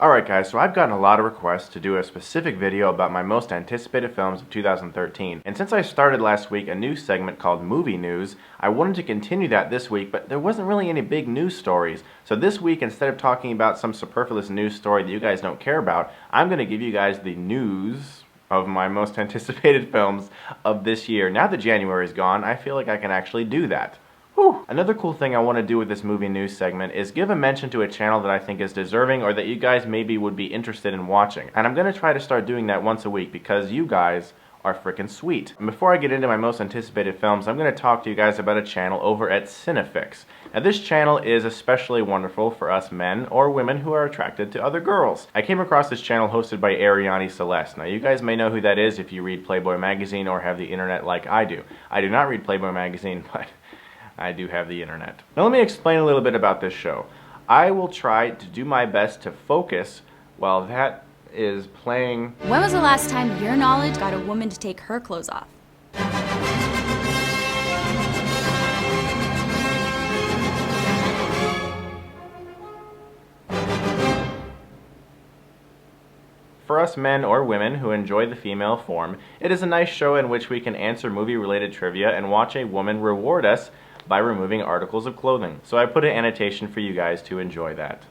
Alright guys, so I've gotten a lot of requests to do a specific video about my most anticipated films of 2013. And since I started last week a new segment called Movie News, I wanted to continue that this week, but there wasn't really any big news stories. So this week, instead of talking about some superfluous news story that you guys don't care about, I'm going to give you guys the news of my most anticipated films of this year. Now that January's gone, I feel like I can actually do that. Whew. Another cool thing I want to do with this movie news segment is give a mention to a channel that I think is deserving or that you guys maybe would be interested in watching. And I'm going to try to start doing that once a week because you guys are freaking sweet. And before I get into my most anticipated films, I'm going to talk to you guys about a channel over at Cinefix. Now this channel is especially wonderful for us men or women who are attracted to other girls. I came across this channel hosted by Ariane Celeste. Now you guys may know who that is if you read Playboy magazine or have the internet like I do. I do not read Playboy magazine, but I do have the internet. Now let me explain a little bit about this show. I will try to do my best to focus while that is playing. When was the last time your knowledge got a woman to take her clothes off? For us men or women who enjoy the female form, it is a nice show in which we can answer movie-related trivia and watch a woman reward us by removing articles of clothing. So I put an annotation for you guys to enjoy that.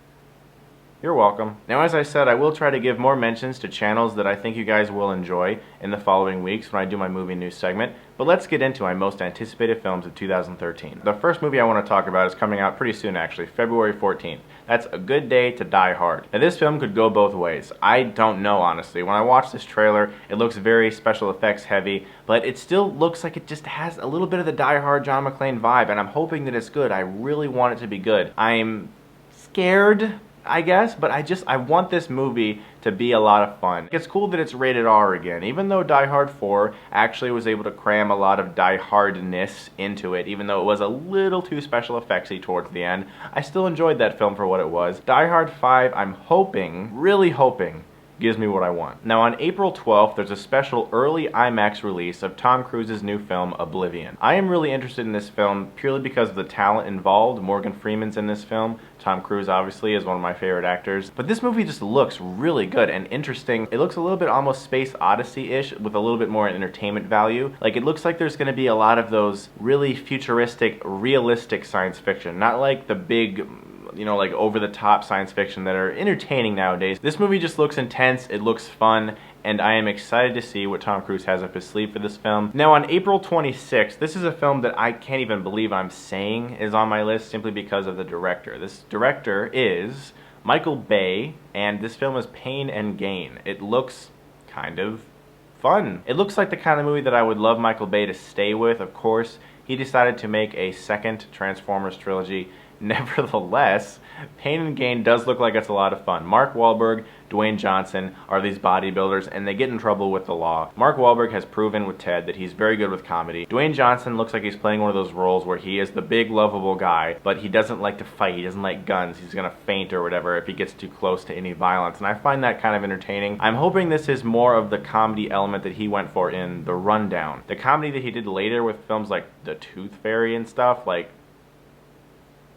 You're welcome. Now as I said, I will try to give more mentions to channels that I think you guys will enjoy in the following weeks when I do my movie news segment, but let's get into my most anticipated films of 2013. The first movie I want to talk about is coming out pretty soon actually, February 14th. That's A Good Day to Die Hard. Now this film could go both ways. I don't know honestly. When I watched this trailer, it looks very special effects heavy, but it still looks like it just has a little bit of the Die Hard John McClane vibe, and I'm hoping that it's good. I really want it to be good. I'm scared, I guess, but I want this movie to be a lot of fun. It's cool that it's rated R again, even though Die Hard 4 actually was able to cram a lot of Die Hardness into it, even though it was a little too special effectsy towards the end. I still enjoyed that film for what it was. Die Hard 5, I'm hoping, really hoping, gives me what I want. Now on April 12th, there's a special early IMAX release of Tom Cruise's new film, Oblivion. I am really interested in this film purely because of the talent involved. Morgan Freeman's in this film. Tom Cruise obviously is one of my favorite actors. But this movie just looks really good and interesting. It looks a little bit almost Space Odyssey-ish with a little bit more entertainment value. Like it looks like there's going to be a lot of those really futuristic, realistic science fiction. Not like the big, you know, like over-the-top science fiction that are entertaining nowadays. This movie just looks intense, it looks fun, and I am excited to see what Tom Cruise has up his sleeve for this film. Now on April 26th, this is a film that I can't even believe I'm saying is on my list simply because of the director. This director is Michael Bay, and this film is Pain and Gain. It looks kind of fun. It looks like the kind of movie that I would love Michael Bay to stay with, of course. He decided to make a second Transformers trilogy. Nevertheless, Pain and Gain does look like it's a lot of fun. Mark Wahlberg, Dwayne Johnson are these bodybuilders and they get in trouble with the law. Mark Wahlberg has proven with Ted that he's very good with comedy. Dwayne Johnson looks like he's playing one of those roles where he is the big lovable guy, but he doesn't like to fight, he doesn't like guns, he's gonna faint or whatever if he gets too close to any violence, and I find that kind of entertaining. I'm hoping this is more of the comedy element that he went for in The Rundown. The comedy that he did later with films like The Tooth Fairy and stuff, like,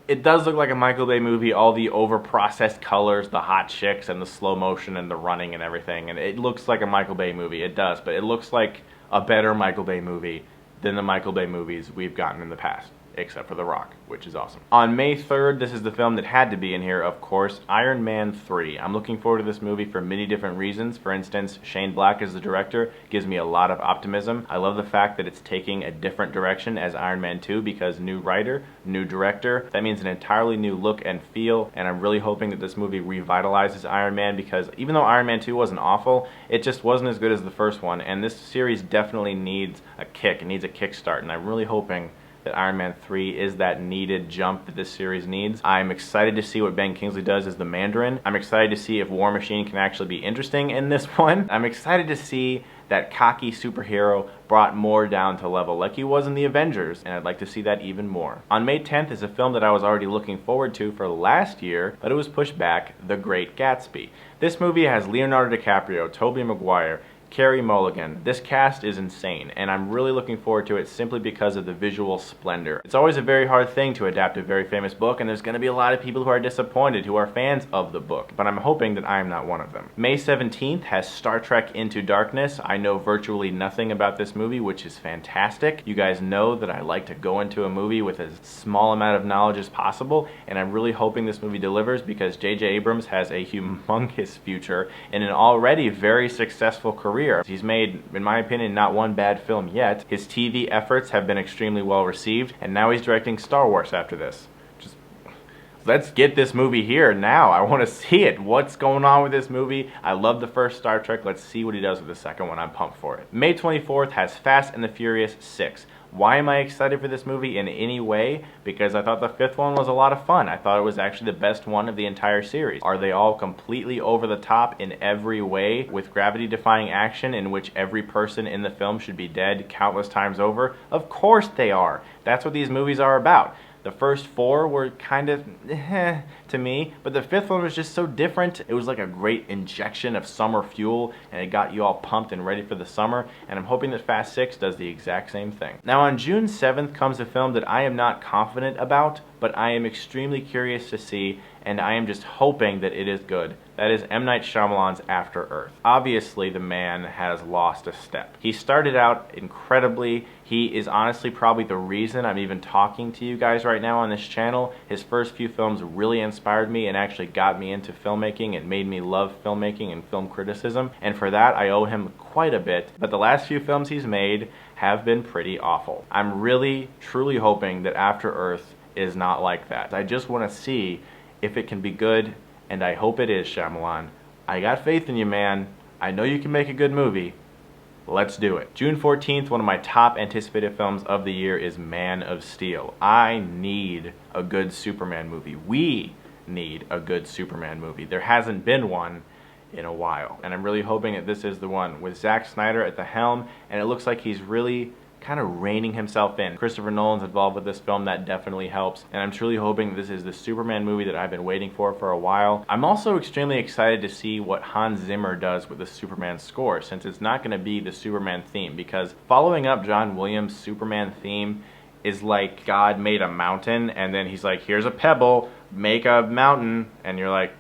it does look like a Michael Bay movie, all the over-processed colors, the hot chicks, and the slow motion, and the running and everything, and it looks like a Michael Bay movie, it does, but it looks like a better Michael Bay movie than the Michael Bay movies we've gotten in the past, except for The Rock, which is awesome. On May 3rd, this is the film that had to be in here, of course, Iron Man 3. I'm looking forward to this movie for many different reasons. For instance, Shane Black as the director gives me a lot of optimism. I love the fact that it's taking a different direction as Iron Man 2 because new writer, new director. That means an entirely new look and feel, and I'm really hoping that this movie revitalizes Iron Man because even though Iron Man 2 wasn't awful, it just wasn't as good as the first one, and this series definitely needs a kick. It needs a kickstart, and I'm really hoping that Iron Man 3 is that needed jump that this series needs. I'm excited to see what Ben Kingsley does as the Mandarin. I'm excited to see if War Machine can actually be interesting in this one. I'm excited to see that cocky superhero brought more down to level like he was in the Avengers, and I'd like to see that even more. On May 10th is a film that I was already looking forward to for last year, but it was pushed back, The Great Gatsby. This movie has Leonardo DiCaprio, Tobey Maguire, Carey Mulligan. This cast is insane, and I'm really looking forward to it simply because of the visual splendor. It's always a very hard thing to adapt a very famous book, and there's going to be a lot of people who are disappointed, who are fans of the book, but I'm hoping that I am not one of them. May 17th has Star Trek Into Darkness. I know virtually nothing about this movie, which is fantastic. You guys know that I like to go into a movie with as small amount of knowledge as possible, and I'm really hoping this movie delivers because J.J. Abrams has a humongous future in an already very successful career. He's made, in my opinion, not one bad film yet. His TV efforts have been extremely well received, and now he's directing Star Wars after this. Just let's get this movie here now. I want to see it. What's going on with this movie? I love the first Star Trek. Let's see what he does with the second one. I'm pumped for it. May 24th has Fast and the Furious 6. Why am I excited for this movie in any way? Because I thought the fifth one was a lot of fun. I thought it was actually the best one of the entire series. Are they all completely over the top in every way with gravity-defying action in which every person in the film should be dead countless times over? Of course they are. That's what these movies are about. The first four were kind of to me, but the fifth one was just so different. It was like a great injection of summer fuel, and it got you all pumped and ready for the summer, and I'm hoping that Fast 6 does the exact same thing. Now on June 7th comes a film that I am not confident about, but I am extremely curious to see, and I am just hoping that it is good. That is M. Night Shyamalan's After Earth. Obviously, the man has lost a step. He started out incredibly. He is honestly probably the reason I'm even talking to you guys right now on this channel. His first few films really inspired me and actually got me into filmmaking and made me love filmmaking and film criticism. And for that, I owe him quite a bit. But the last few films he's made have been pretty awful. I'm really, truly hoping that After Earth is not like that. I just want to see if it can be good, and I hope it is, Shyamalan. I got faith in you, man. I know you can make a good movie. Let's do it. June 14th, one of my top anticipated films of the year is Man of Steel. I need a good Superman movie. We need a good Superman movie. There hasn't been one in a while, and I'm really hoping that this is the one with Zack Snyder at the helm, and it looks like he's really kind of reining himself in. Christopher Nolan's involved with this film, that definitely helps, and I'm truly hoping this is the Superman movie that I've been waiting for a while. I'm also extremely excited to see what Hans Zimmer does with the Superman score, since it's not going to be the Superman theme, because following up John Williams' Superman theme is like God made a mountain, and then he's like, here's a pebble, make a mountain, and you're like,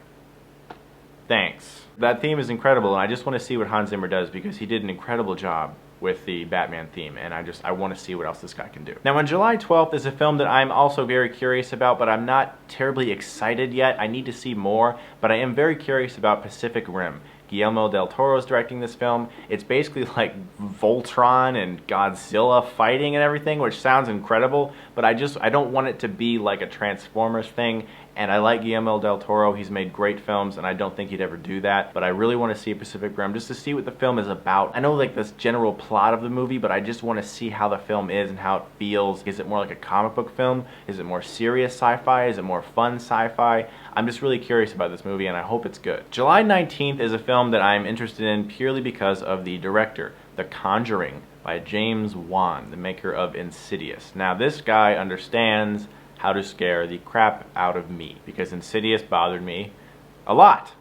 thanks. That theme is incredible, and I just want to see what Hans Zimmer does, because he did an incredible job with the Batman theme, and I want to see what else this guy can do. Now on July 12th is a film that I'm also very curious about, but I'm not terribly excited yet. I need to see more, but I am very curious about Pacific Rim. Guillermo del Toro is directing this film. It's basically like Voltron and Godzilla fighting and everything, which sounds incredible, but I don't want it to be like a Transformers thing. And I like Guillermo del Toro. He's made great films, and I don't think he'd ever do that. But I really want to see Pacific Rim just to see what the film is about. I know like this general plot of the movie, but I just want to see how the film is and how it feels. Is it more like a comic book film? Is it more serious sci-fi? Is it more fun sci-fi? I'm just really curious about this movie, and I hope it's good. July 19th is a film that I'm interested in purely because of the director, The Conjuring by James Wan, the maker of Insidious. Now this guy understands how to scare the crap out of me, because Insidious bothered me a lot.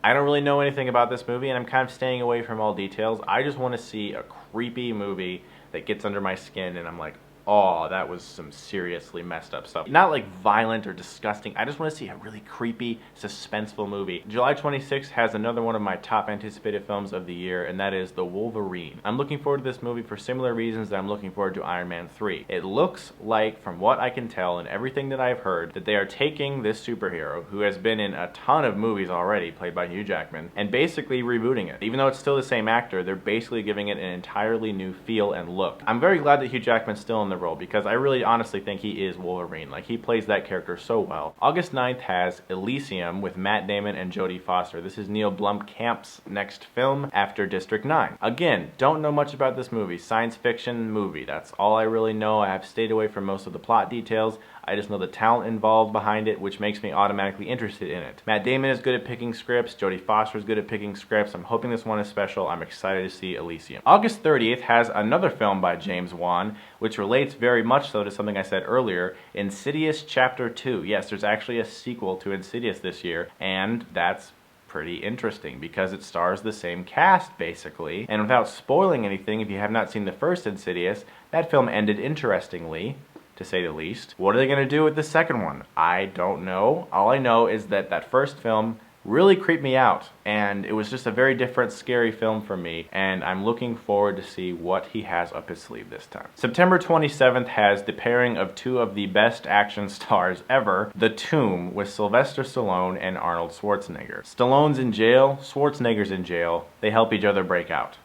I don't really know anything about this movie, and I'm kind of staying away from all details. I just want to see a creepy movie that gets under my skin, and I'm like, oh, that was some seriously messed up stuff. Not like violent or disgusting. I just want to see a really creepy, suspenseful movie. July 26th has another one of my top anticipated films of the year, and that is The Wolverine. I'm looking forward to this movie for similar reasons that I'm looking forward to Iron Man 3. It looks like, from what I can tell and everything that I've heard, that they are taking this superhero, who has been in a ton of movies already, played by Hugh Jackman, and basically rebooting it. Even though it's still the same actor, they're basically giving it an entirely new feel and look. I'm very glad that Hugh Jackman's still in the role, because I really honestly think he is Wolverine. Like, he plays that character so well. August 9th has Elysium with Matt Damon and Jodie Foster. This is Neil Blomkamp's next film after District 9. Again, don't know much about this movie. Science fiction movie. That's all I really know. I have stayed away from most of the plot details. I just know the talent involved behind it, which makes me automatically interested in it. Matt Damon is good at picking scripts. Jodie Foster is good at picking scripts. I'm hoping this one is special. I'm excited to see Elysium. August 30th has another film by James Wan, which relates very much so to something I said earlier, Insidious Chapter 2. Yes, there's actually a sequel to Insidious this year, and that's pretty interesting because it stars the same cast, basically. And without spoiling anything, if you have not seen the first Insidious, that film ended interestingly, to say the least. What are they going to do with the second one? I don't know. All I know is that that first film really creeped me out, and it was just a very different, scary film for me, and I'm looking forward to see what he has up his sleeve this time. September 27th has the pairing of two of the best action stars ever, The Tomb, with Sylvester Stallone and Arnold Schwarzenegger. Stallone's in jail, Schwarzenegger's in jail, they help each other break out.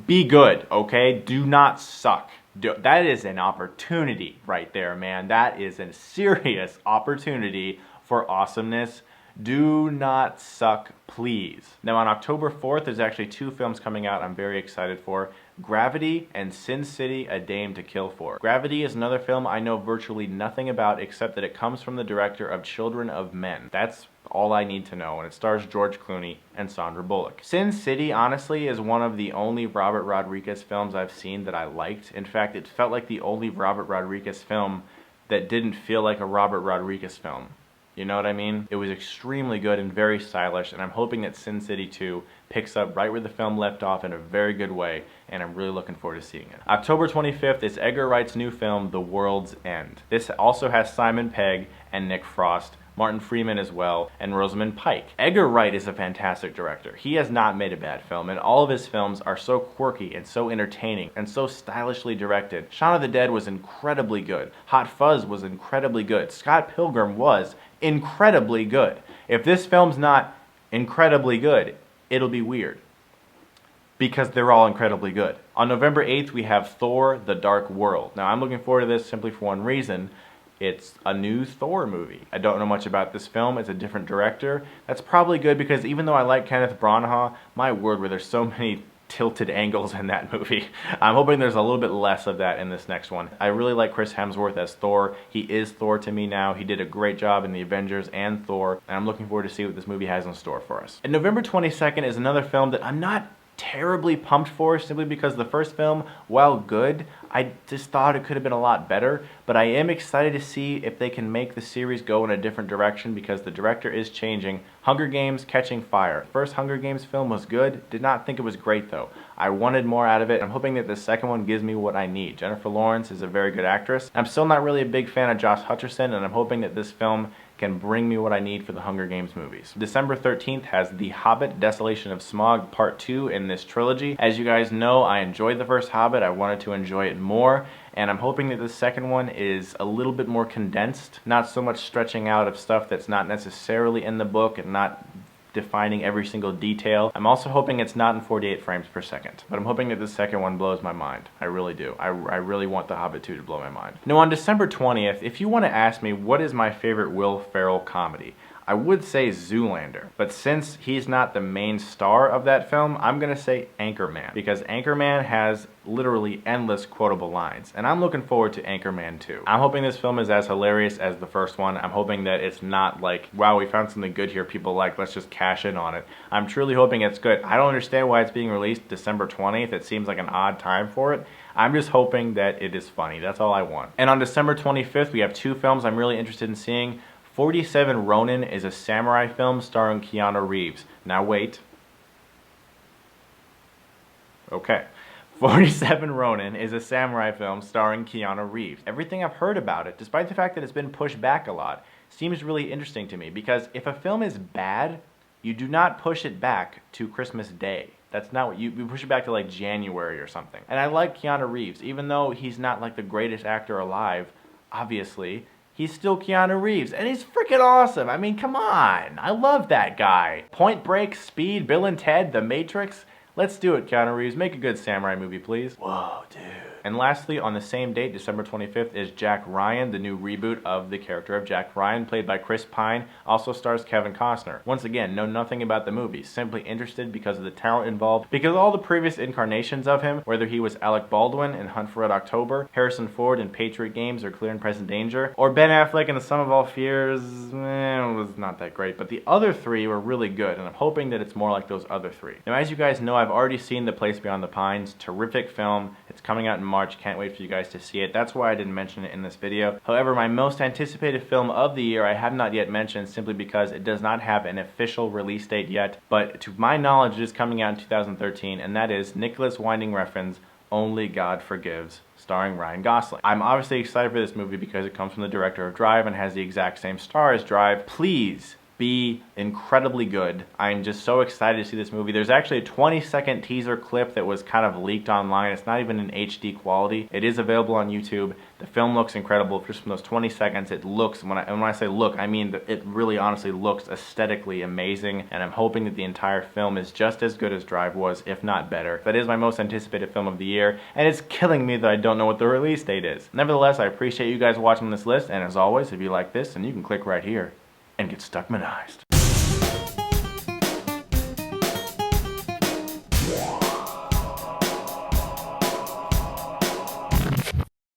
Be good, okay? Do not suck. That is an opportunity right there, man. That is a serious opportunity for awesomeness. Do not suck, please. Now on October 4th, there's actually two films coming out I'm very excited for. Gravity and Sin City, A Dame to Kill For. Gravity is another film I know virtually nothing about except that it comes from the director of Children of Men. That's all I need to know, and it stars George Clooney and Sandra Bullock. Sin City, honestly, is one of the only Robert Rodriguez films I've seen that I liked. In fact, it felt like the only Robert Rodriguez film that didn't feel like a Robert Rodriguez film. You know what I mean? It was extremely good and very stylish, and I'm hoping that Sin City 2 picks up right where the film left off in a very good way, and I'm really looking forward to seeing it. October 25th is Edgar Wright's new film, The World's End. This also has Simon Pegg and Nick Frost, Martin Freeman as well, and Rosamund Pike. Edgar Wright is a fantastic director. He has not made a bad film, and all of his films are so quirky and so entertaining and so stylishly directed. Shaun of the Dead was incredibly good. Hot Fuzz was incredibly good. Scott Pilgrim was incredibly good. If this film's not incredibly good, it'll be weird, because they're all incredibly good. On November 8th, we have Thor: The Dark World. Now, I'm looking forward to this simply for one reason. It's a new Thor movie. I don't know much about this film. It's a different director. That's probably good because even though I like Kenneth Branagh, my word, where there's so many tilted angles in that movie. I'm hoping there's a little bit less of that in this next one. I really like Chris Hemsworth as Thor. He is Thor to me now. He did a great job in the Avengers and Thor, and I'm looking forward to see what this movie has in store for us. And November 22nd is another film that I'm not terribly pumped for, simply because the first film, while good, I just thought it could have been a lot better, but I am excited to see if they can make the series go in a different direction because the director is changing. Hunger Games: Catching Fire. First Hunger Games film was good, did not think it was great though. I wanted more out of it. I'm hoping that the second one gives me what I need. Jennifer Lawrence is a very good actress. I'm still not really a big fan of Josh Hutcherson, and I'm hoping that this film can bring me what I need for the Hunger Games movies. December 13th has The Hobbit: Desolation of Smaug Part 2 in this trilogy. As you guys know, I enjoyed the first Hobbit. I wanted to enjoy it more, and I'm hoping that the second one is a little bit more condensed, not so much stretching out of stuff that's not necessarily in the book and not defining every single detail. I'm also hoping it's not in 48 frames per second, but I'm hoping that the second one blows my mind. I really do. I really want The Hobbit 2 to blow my mind. Now on December 20th, if you want to ask me what is my favorite Will Ferrell comedy, I would say Zoolander, but since he's not the main star of that film, I'm gonna say Anchorman, because Anchorman has literally endless quotable lines, and I'm looking forward to Anchorman 2. I'm hoping this film is as hilarious as the first one. I'm hoping that it's not like, wow, we found something good here, people like, let's just cash in on it. I'm truly hoping it's good. I don't understand why it's being released December 20th. It seems like an odd time for it. I'm just hoping that it is funny. That's all I want. And on December 25th, we have two films I'm really interested in seeing. 47 Ronin is a samurai film starring Keanu Reeves. Now wait. Okay. 47 Ronin is a samurai film starring Keanu Reeves. Everything I've heard about it, despite the fact that it's been pushed back a lot, seems really interesting to me, because if a film is bad, you do not push it back to Christmas Day. That's not what you push it back to like January or something. And I like Keanu Reeves, even though he's not like the greatest actor alive, obviously. He's still Keanu Reeves, and he's freaking awesome. I mean, come on. I love that guy. Point Break, Speed, Bill and Ted, The Matrix. Let's do it, Keanu Reeves. Make a good samurai movie, please. Whoa, dude. And lastly, on the same date, December 25th, is Jack Ryan, the new reboot of the character of Jack Ryan, played by Chris Pine, also stars Kevin Costner. Once again, know nothing about the movie, simply interested because of the talent involved, because all the previous incarnations of him, whether he was Alec Baldwin in Hunt for Red October, Harrison Ford in Patriot Games or Clear and Present Danger, or Ben Affleck in The Sum of All Fears, was not that great, but the other three were really good, and I'm hoping that it's more like those other three. Now, as you guys know, I've already seen The Place Beyond the Pines. Terrific film. It's coming out in March. Can't wait for you guys to see it. That's why I didn't mention it in this video. However, my most anticipated film of the year I have not yet mentioned, simply because it does not have an official release date yet, but to my knowledge it is coming out in 2013, and that is Nicholas Winding Refn's Only God Forgives, starring Ryan Gosling. I'm obviously excited for this movie because it comes from the director of Drive and has the exact same star as Drive. Please be incredibly good. I'm just so excited to see this movie. There's actually a 20-second teaser clip that was kind of leaked online. It's not even in HD quality. It is available on YouTube. The film looks incredible. Just from those 20 seconds, it looks, when I say look, I mean it really honestly looks aesthetically amazing, and I'm hoping that the entire film is just as good as Drive was, if not better. That is my most anticipated film of the year, and it's killing me that I don't know what the release date is. Nevertheless, I appreciate you guys watching this list, and as always, if you like this, then you can click right here and get Stuckmanized.